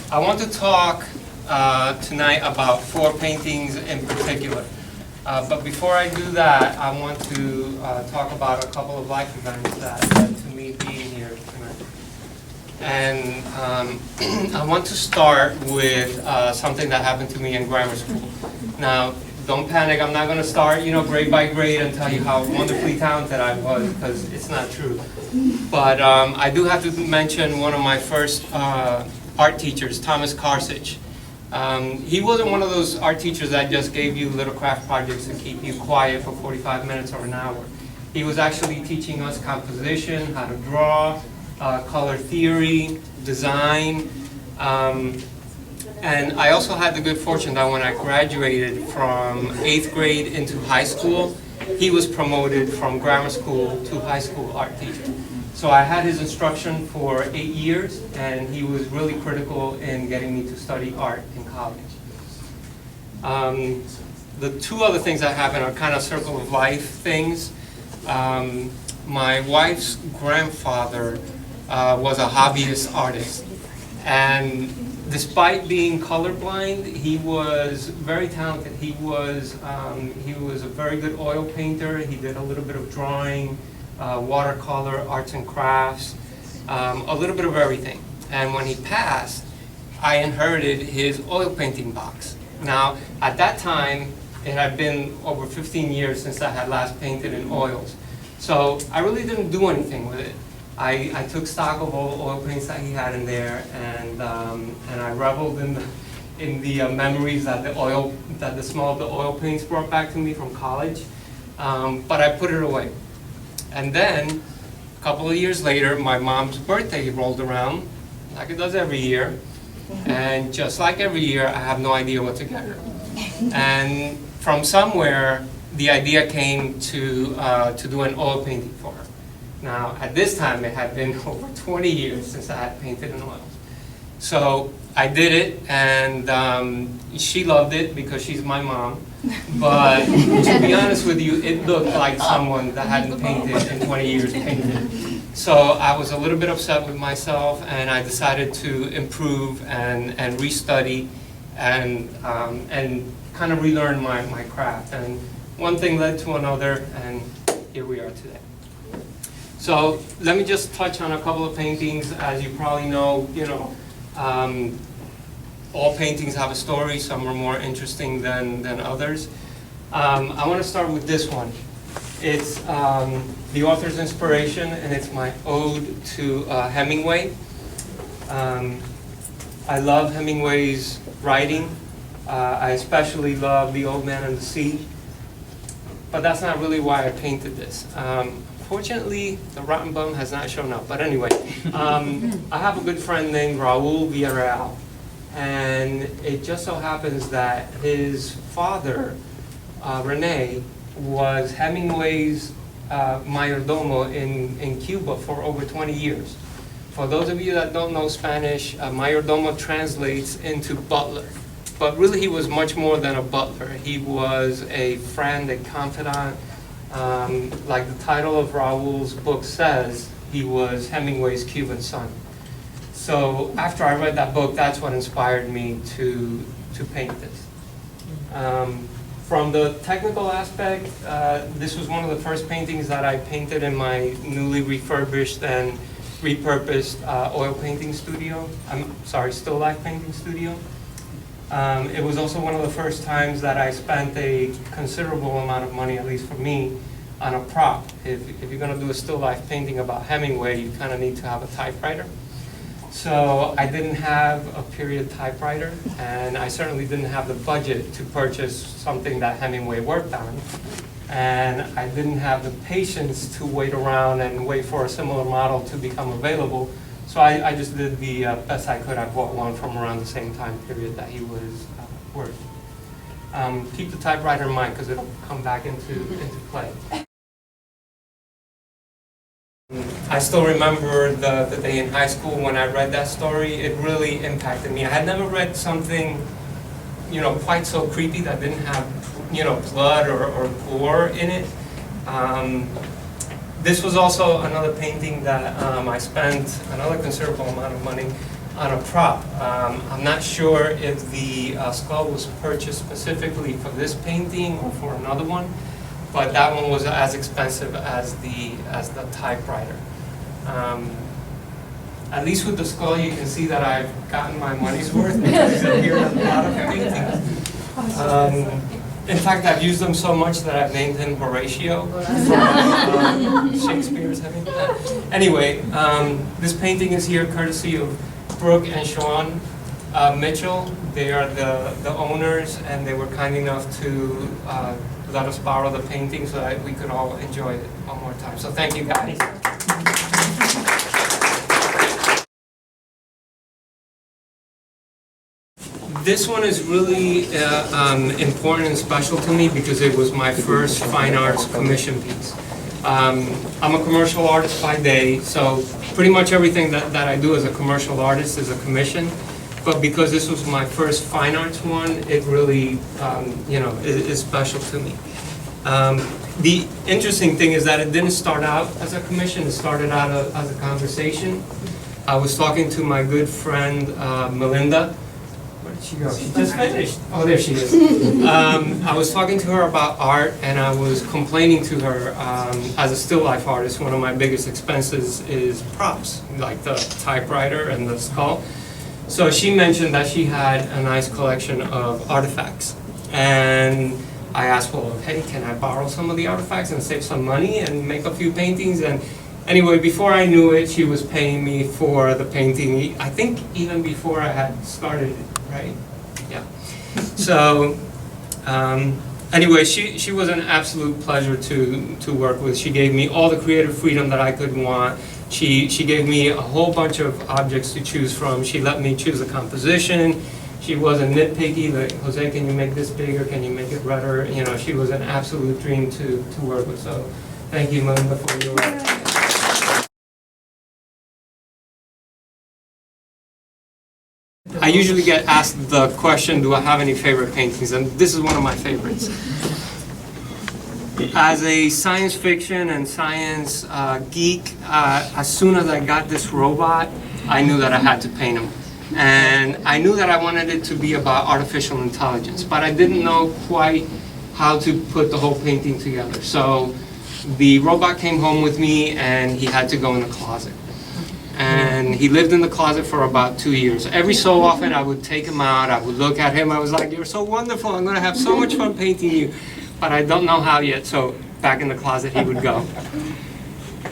I want to talk tonight about 4 paintings in particular. But before I do that, I want to talk about a couple of life events that led to me being here tonight. And I want to start with something that happened to me in grammar school. Now, don't panic, I'm not going to start, grade by grade and tell you how wonderfully talented I was, because it's not true. But I do have to mention one of my first art teachers, Thomas Karsich. He wasn't one of those art teachers that just gave you little craft projects to keep you quiet for 45 minutes or an hour. He was actually teaching us composition, how to draw, color theory, design. And I also had the good fortune that when I graduated from 8th grade into high school, he was promoted from grammar school to high school art teacher. So I had his instruction for 8 years, and he was really critical in getting me to study art in college. The 2 other things that happened are kind of circle of life things. My wife's grandfather was a hobbyist artist, and despite being colorblind, he was very talented. He was a very good oil painter. He did a little bit of drawing, watercolor, arts and crafts, a little bit of everything. And when he passed, I inherited his oil painting box. Now, at that time, it had been over 15 years since I had last painted in oils. So I really didn't do anything with it. I took stock of all oil paints that he had in there, and I reveled in the memories that the smell of the oil paints brought back to me from college. But I put it away. And then, a couple of years later, my mom's birthday rolled around, like it does every year. And just like every year, I have no idea what to get her. And from somewhere, the idea came to do an oil painting for her. Now, at this time, it had been over 20 years since I had painted in oils. So I did it, and she loved it because she's my mom. But to be honest with you, it looked like someone that hadn't painted in 20 years painted. So I was a little bit upset with myself, and I decided to improve and restudy and kind of relearn my craft. And one thing led to another, and here we are today. So let me just touch on a couple of paintings. As you probably know, all paintings have a story. Some are more interesting than others. I want to start with this one. It's the author's inspiration, and it's my ode to Hemingway. I love Hemingway's writing. I especially love The Old Man and the Sea. But that's not really why I painted this. Fortunately, the rotten bum has not shown up. But anyway, I have a good friend named Raul Villarreal. And it just so happens that his father, Rene, was Hemingway's mayordomo in Cuba for over 20 years. For those of you that don't know Spanish, mayordomo translates into butler. But really he was much more than a butler. He was a friend, a confidant. Like the title of Raul's book says, he was Hemingway's Cuban son. So after I read that book, that's what inspired me to paint this. From the technical aspect, this was one of the first paintings that I painted in my newly refurbished and repurposed oil painting studio. Still life painting studio. It was also one of the first times that I spent a considerable amount of money, at least for me, on a prop. If you're going to do a still life painting about Hemingway, you kind of need to have a typewriter. So I didn't have a period typewriter, and I certainly didn't have the budget to purchase something that Hemingway worked on. And I didn't have the patience to wait around and wait for a similar model to become available. So I just did the best I could. I bought one from around the same time period that he was working. Keep the typewriter in mind because it'll come back into play. I still remember the day in high school when I read that story. It really impacted me. I had never read something, quite so creepy that didn't have, blood or gore in it. This was also another painting that I spent another considerable amount of money on a prop. I'm not sure if the skull was purchased specifically for this painting or for another one, but that one was as expensive as the typewriter. At least with the skull, you can see that I've gotten my money's worth because I hear a lot of paintings. In fact, I've used them so much that I've named him Horatio from Shakespeare's. Anyway, this painting is here courtesy of Brooke and Sean Mitchell. They are the owners, and they were kind enough to let us borrow the painting so that we could all enjoy it one more time. So thank you, guys. This one is really important and special to me because it was my first fine arts commission piece. I'm a commercial artist by day, so pretty much everything that I do as a commercial artist is a commission. But because this was my first fine arts one, it really, is special to me. The interesting thing is that it didn't start out as a commission, it started out as a conversation. I was talking to my good friend, Melinda. Where did she go? She just finished. Oh, there she is. I was talking to her about art, and I was complaining to her, as a still life artist, one of my biggest expenses is props, like the typewriter and the skull. So she mentioned that she had a nice collection of artifacts. And I asked, well, hey, can I borrow some of the artifacts and save some money and make a few paintings? And anyway, before I knew it, she was paying me for the painting, I think even before I had started it, right? Yeah. So, anyway, she was an absolute pleasure to work with. She gave me all the creative freedom that I could want. She gave me a whole bunch of objects to choose from. She let me choose the composition. She wasn't nitpicky, like, Jose, can you make this bigger? Can you make it redder? You know, she was an absolute dream to work with. So thank you, Melinda, for your work. I usually get asked the question, do I have any favorite paintings? And this is one of my favorites. As a science fiction and science geek, as soon as I got this robot, I knew that I had to paint him. And I knew that I wanted it to be about artificial intelligence, but I didn't know quite how to put the whole painting together. So the robot came home with me, and he had to go in the closet. And he lived in the closet for about 2 years. Every so often I would take him out, I would look at him, I was like, you're so wonderful, I'm gonna have so much fun painting you. But I don't know how yet, so back in the closet he would go.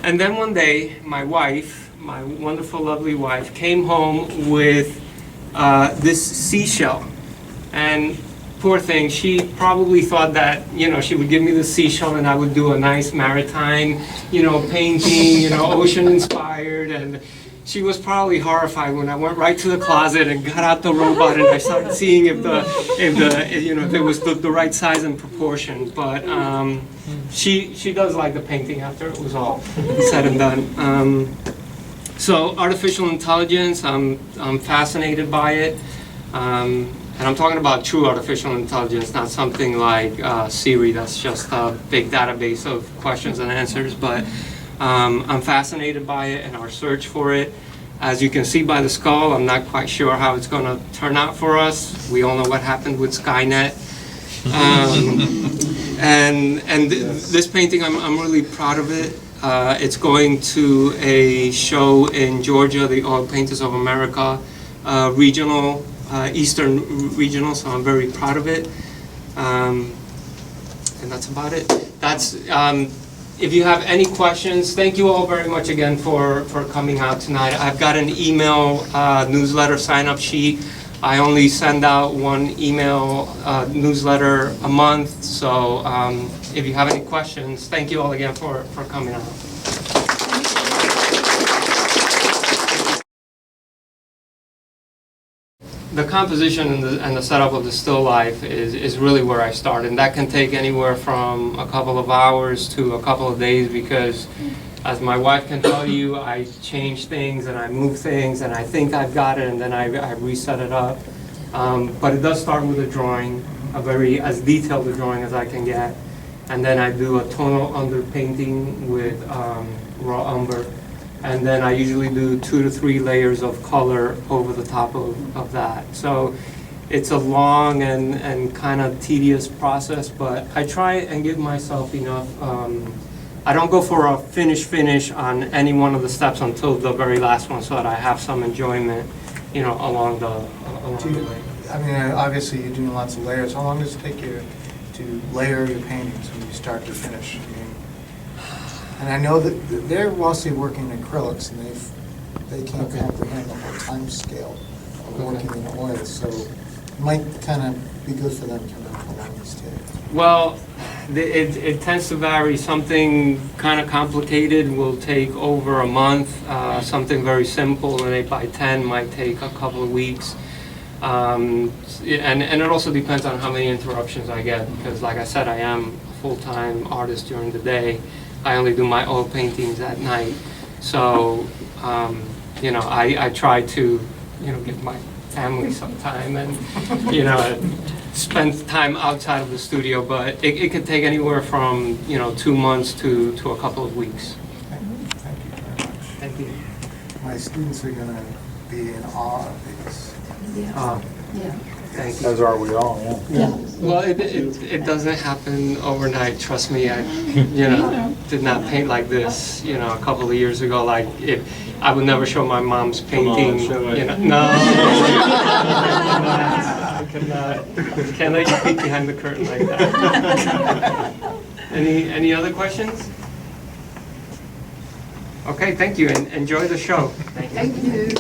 And then one day, my wife, my wonderful, lovely wife, came home with this seashell. And poor thing, she probably thought that, she would give me the seashell and I would do a nice maritime, painting, ocean inspired. And she was probably horrified when I went right to the closet and got out the robot and I started seeing if it was the right size and proportion. But she does like the painting after it was all said and done. So artificial intelligence, I'm fascinated by it. And I'm talking about true artificial intelligence, not something like Siri that's just a big database of questions and answers, but I'm fascinated by it and our search for it. As you can see by the skull, I'm not quite sure how it's going to turn out for us. We all know what happened with Skynet. This painting, I'm really proud of it. It's going to a show in Georgia, the Oil Painters of America regional, Eastern regional, so I'm very proud of it. And that's about it. That's, if you have any questions, thank you all very much again for coming out tonight. I've got an email newsletter sign-up sheet. I only send out one email newsletter a month, so if you have any questions, thank you all again for coming out. The composition and the setup of the still life is really where I start, and that can take anywhere from a couple of hours to a couple of days because, as my wife can tell you, I change things and I move things and I think I've got it and then I reset it up. But it does start with a drawing, as detailed a drawing as I can get, and then I do a tonal underpainting with raw umber. and then I usually do 2 to 3 layers of color over the top of that. So it's a long and kind of tedious process, but I try and give myself enough. I don't go for a finish on any one of the steps until the very last one, so that I have some enjoyment, along the way. I mean, obviously you're doing lots of layers. How long does it take you to layer your paintings when you start to finish? I mean, and I know that they're mostly working in acrylics, and they can't comprehend the whole time scale of working in oil, so it might kind of be good for them to know how long these take. Well, it tends to vary. Something kind of complicated will take over a month. Something very simple, an 8x10, might take a couple of weeks. And it also depends on how many interruptions I get, because like I said, I am a full-time artist during the day. I only do my oil paintings at night. So, I try to, give my family some time and, spend time outside of the studio, but it could take anywhere from, 2 months to a couple of weeks. Thank you very much. Thank you. My students are going to be in awe of these. Thank you. As are we all, yeah. Well, it doesn't happen overnight. Trust me. I, did not paint like this. A couple of years ago. Like I would never show my mom's painting. Show it. No. I cannot. Can't let you peek behind the curtain like that. Any other questions? Okay. Thank you, and enjoy the show. Thank you.